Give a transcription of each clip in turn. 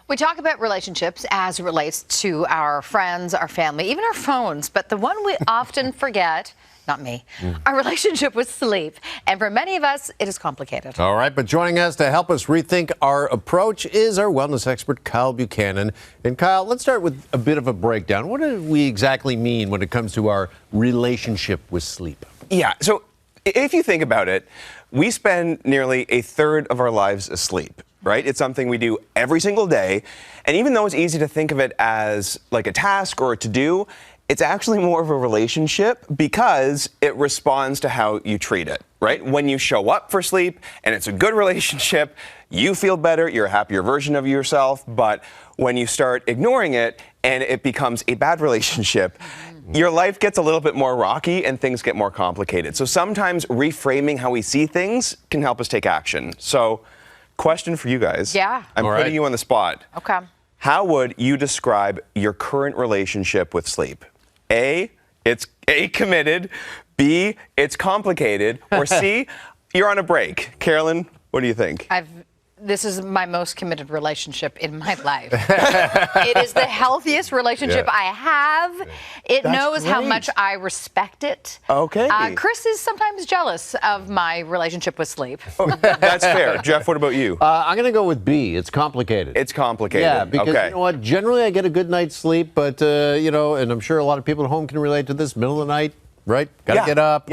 We talk about relationships as it relates to our friends, our family, even our phones. But the one we often forget, not me, our relationship with sleep. And for many of us, it is complicated. All right, but joining us to help us rethink our approach is our wellness expert, Kyle Buchanan. And Kyle, let's start with a bit of a breakdown. What do we exactly mean when it comes to our relationship with sleep? Yeah, so if you think about it, we spend nearly a third of our lives asleep, right? It's something we do every single day. And even though it's easy to think of it as like a task or a to-do, it's actually more of a relationship because it responds to how you treat it, right? When you show up for sleep and it's a good relationship, you feel better, you're a happier version of yourself. But when you start ignoring it and it becomes a bad relationship, your life gets a little bit more rocky and things get more complicated. So sometimes reframing how we see things can help us take action. So, question for you guys. Yeah. I'm putting you on the spot. Okay. How would you describe your current relationship with sleep? A, it's A, committed. B, it's complicated. Or C, you're on a break. Carolyn, what do you think? This is my most committed relationship in my life. It is the healthiest relationship I have. It knows how much I respect it. Okay. Chris is sometimes jealous of my relationship with sleep. That's fair. Jeff, what about you? I'm going to go with B. It's complicated. It's complicated. Yeah, because you know what? Generally, I get a good night's sleep, but, you know, and I'm sure a lot of people at home can relate to this, middle of the night. Right? Got to get up.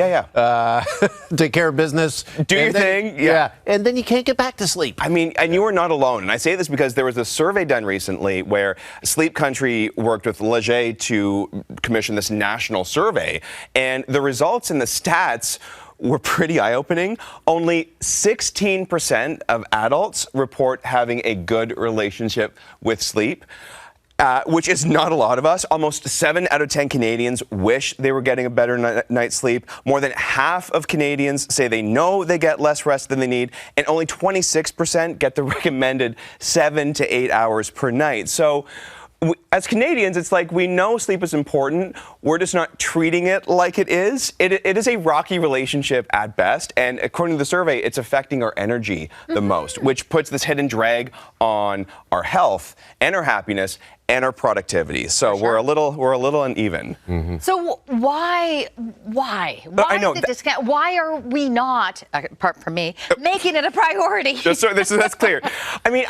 Take care of business. Do your thing. Yeah. And then you can't get back to sleep. I mean, and you are not alone. And I say this because there was a survey done recently where Sleep Country worked with Leger to commission this national survey. And the results and the stats were pretty eye-opening. Only 16% of adults report having a good relationship with sleep. Which is not a lot of us. Almost 7 out of 10 Canadians wish they were getting a better night's sleep. More than half of Canadians say they know they get less rest than they need, and only 26% get the recommended 7 to 8 hours per night. So as Canadians, it's like we know sleep is important. We're just not treating it like it is. It is a rocky relationship at best. And according to the survey, it's affecting our energy the most, which puts this hidden drag on our health and our happiness and our productivity. So we're a little uneven. So why I know the discount? Why are we not, apart from me, making it a priority? That's clear. I mean,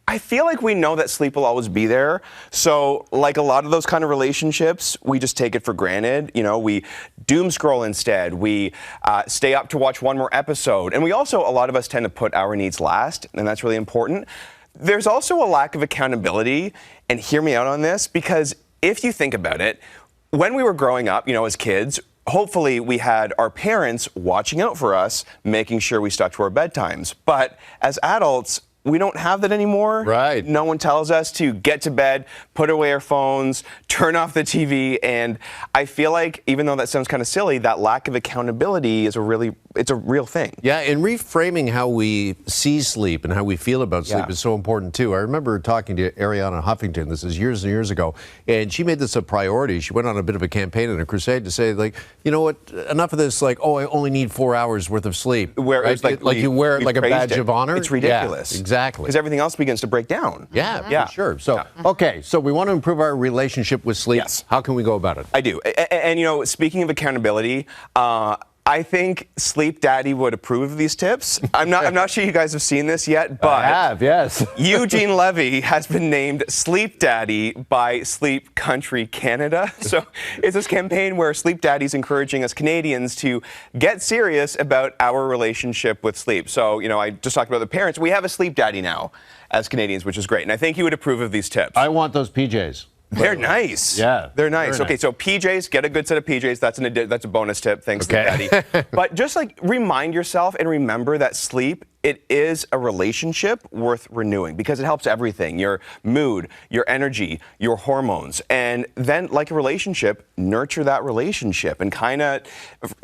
I feel like we know that sleep will always be there. So like a lot of those kind of relationships, we just take it for granted. You know, we doom scroll instead. We stay up to watch one more episode. And we also, a lot of us tend to put our needs last, and that's really important. There's also a lack of accountability, and hear me out on this, because if you think about it, when we were growing up, you know, as kids, hopefully we had our parents watching out for us, making sure we stuck to our bedtimes. But as adults, we don't have that anymore. Right. No one tells us to get to bed, put away our phones, turn off the TV, and I feel like, even though that sounds kind of silly, that lack of accountability is it's a real thing. Yeah, and reframing how we see sleep and how we feel about sleep is so important too. I remember talking to Ariana Huffington, this is years and years ago, and she made this a priority. She went on a bit of a campaign and a crusade to say, like, you know what, enough of this, like, oh, I only need 4 hours worth of sleep. Where right? it's like you wear it like a badge of honor. It's ridiculous. Yeah, exactly. Because everything else begins to break down. Yeah, for sure. So, okay, so we want to improve our relationship with sleep. Yes. How can we go about it? I do. And you know, speaking of accountability, I think Sleep Daddy would approve of these tips. I'm not sure you guys have seen this yet, but I have, yes. Eugene Levy has been named Sleep Daddy by Sleep Country Canada. So it's this campaign where Sleep Daddy is encouraging us Canadians to get serious about our relationship with sleep. So, you know, I just talked about the parents. We have a Sleep Daddy now as Canadians, which is great. And I think he would approve of these tips. I want those PJs. They're nice. Yeah. They're nice. Very Okay, nice. so PJs, get a good set of PJs. That's a bonus tip. Thanks, Daddy. But just like remind yourself and remember that sleep, it is a relationship worth renewing because it helps everything, your mood, your energy, your hormones. And then, like a relationship, nurture that relationship and kind of,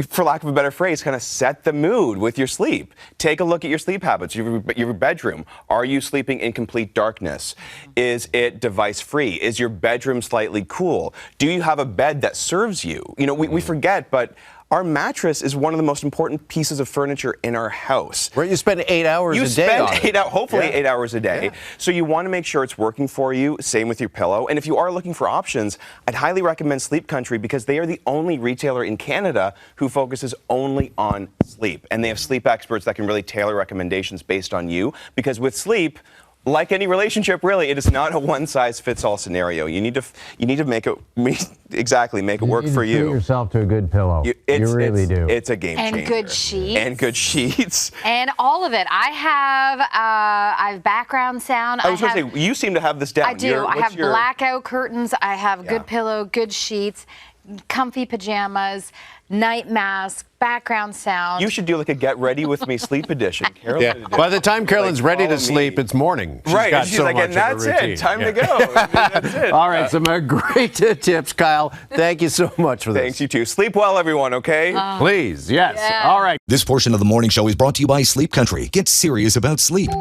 for lack of a better phrase, kind of set the mood with your sleep. Take a look at your sleep habits, your bedroom. Are you sleeping in complete darkness? Is it device-free? Is your bedroom slightly cool? Do you have a bed that serves you? You know, we forget, but our mattress is one of the most important pieces of furniture in our house. Right, you spend 8 hours a day on it. Hopefully 8 hours a day. Yeah. So you want to make sure it's working for you. Same with your pillow. And if you are looking for options, I'd highly recommend Sleep Country because they are the only retailer in Canada who focuses only on sleep. And they have sleep experts that can really tailor recommendations based on you. Because with sleep, like any relationship, really, it is not a one-size-fits-all scenario. You need to make it work for you. Treat yourself to a good pillow. You really do. It's a game changer. And good sheets. And good sheets. And all of it. I have background sound. I was going to say, you seem to have this down. I do. I have blackout curtains. I have good pillow, good sheets, comfy pajamas, night mask, background sound. You should do like a get ready with me sleep edition. Carolyn. By the time Carolyn's ready to sleep, it's morning. She's like, and that's it. Time to go. That's it. All right, some great tips, Kyle. Thank you so much for this. Thanks, you too. Sleep well, everyone, okay? Please, yes. Yeah. All right. This portion of the morning show is brought to you by Sleep Country. Get serious about sleep.